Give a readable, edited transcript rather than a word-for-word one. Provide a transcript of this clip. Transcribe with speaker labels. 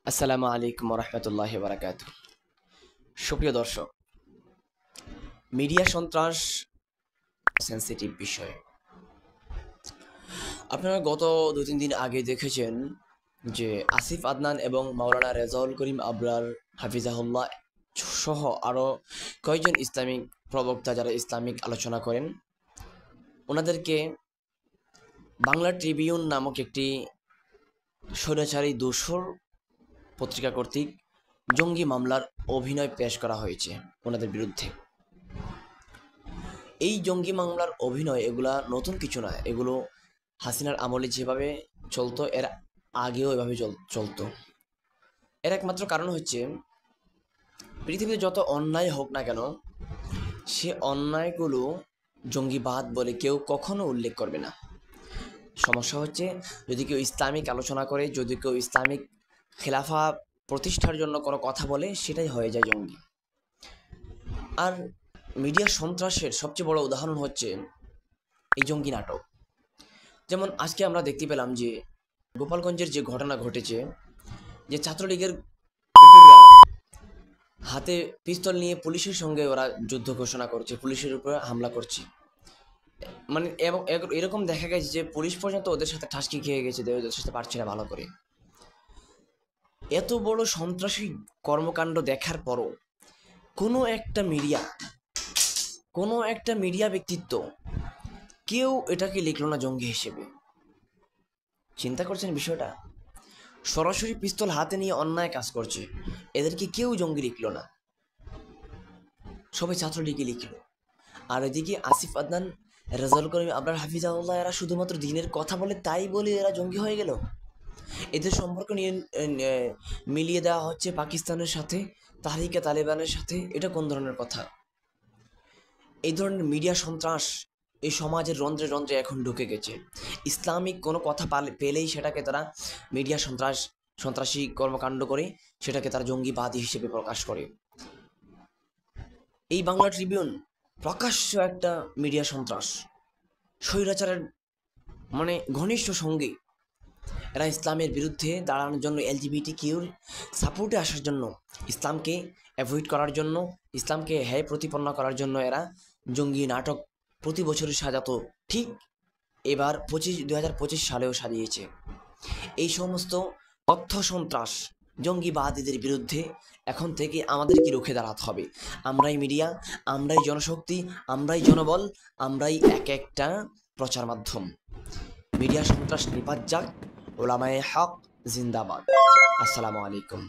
Speaker 1: আসসালামু আলাইকুম রহমতুল্লাহি বারাকাতুহু। সুপ্রিয় দর্শক, মিডিয়া সন্ত্রাস সেন্সিটিভ বিষয়। আপনারা গত 2-3 দিন আগে দেখেছেন যে আসিফ আদনান এবং মাওলানা রেজাউল করিম আবরার হাফিজাহুল্লাহ সহ আরও কয়েকজন ইসলামিক প্রবক্তা যারা ইসলামিক আলোচনা করেন, ওনাদেরকে বাংলা ট্রিবিউন নামক একটি স্বৈরাচারী দোসর পত্রিকা কর্তৃক জঙ্গি মামলার অভিনয় পেশ করা হয়েছে ওনাদের বিরুদ্ধে। এই জঙ্গি মামলার অভিনয় এগুলা নতুন কিছু না, এগুলো হাসিনার আমলে যেভাবে চলতো এর আগেও এভাবে চলতো। এর একমাত্র কারণ হচ্ছে পৃথিবীতে যত অন্যায় হোক না কেন, সে অন্যায়গুলো জঙ্গিবাদ বলে কেউ কখনো উল্লেখ করবে না। সমস্যা হচ্ছে যদি কেউ ইসলামিক আলোচনা করে, যদি কেউ ইসলামিক খেলাফা প্রতিষ্ঠার জন্য কোনো কথা বলে, সেটাই হয়ে যায় জঙ্গি। আর মিডিয়া সন্ত্রাসের সবচেয়ে বড় উদাহরণ হচ্ছে এই জঙ্গি নাটক। যেমন আজকে আমরা দেখতে পেলাম যে গোপালগঞ্জের যে ঘটনা ঘটেছে, যে ছাত্রলীগের কুকুররা হাতে পিস্তল নিয়ে পুলিশের সঙ্গে ওরা যুদ্ধ ঘোষণা করছে, পুলিশের উপরে হামলা করছে। মানে এবং এরকম দেখা গেছে যে পুলিশ পর্যন্ত ওদের সাথে ঠাসকি খেয়ে গেছে, ওদের সাথে পারছে না ভালো করে। এত বড় সন্ত্রাসী কর্মকাণ্ড দেখার পরও কোনো একটা মিডিয়া ব্যক্তিত্ব কেউ এটাকে লিখলো না জঙ্গি হিসেবে। চিন্তা করছেন বিষয়টা? সরাসরি পিস্তল হাতে নিয়ে অন্যায় কাজ করছে, এদেরকে কেউ জঙ্গি লিখলো না, সবাই ছাত্রলীগই লিখলো। আর এদিকে আসিফ আদনান, রেজাউল করিম আবরার হাফিজাহুল্লাহ এরা শুধুমাত্র দিনের কথা বলে, তাই বলে এরা জঙ্গি হয়ে গেল। এদের সম্পর্ক নিয়ে মিলিয়ে দেওয়া হচ্ছে পাকিস্তানের সাথে, তাহরিকে তালেবানের সাথে। এটা কোন ধরনের কথা? এই ধরনের মিডিয়া সন্ত্রাস এই সমাজের রন্ধ্রে রন্ধ্রে এখন ঢুকে গেছে। ইসলামিক কোনো কথা পেলেই সেটাকে তারা মিডিয়া সন্ত্রাসী কর্মকাণ্ড করে, সেটাকে তারা জঙ্গিবাদী হিসেবে প্রকাশ করে। এই বাংলা ট্রিবিউন প্রকাশ্য একটা মিডিয়া সন্ত্রাস, স্বৈরাচারের মানে ঘনিষ্ঠ সঙ্গী। এরা ইসলামের বিরুদ্ধে দাঁড়ানোর জন্য, LGBTQ সাপোর্টে আসার জন্য, ইসলামকে অ্যাভয়েড করার জন্য, ইসলামকে হ্যায় প্রতিপন্ন করার জন্য এরা জঙ্গি নাটক প্রতি বছরই সাজাতো। ঠিক এবার 2025 সালেও সাজিয়েছে। এই সমস্ত তথ্য সন্ত্রাস জঙ্গিবাদীদের বিরুদ্ধে এখন থেকে আমাদেরকে রুখে দাঁড়াতে হবে। আমরাই মিডিয়া, আমরাই জনশক্তি, আমরাই জনবল, আমরাই এক একটা প্রচার মাধ্যম। মিডিয়া সন্ত্রাস নিপাত যাক। ওলামায়ে হক জিন্দাবাদ। আসসালামু আলাইকুম।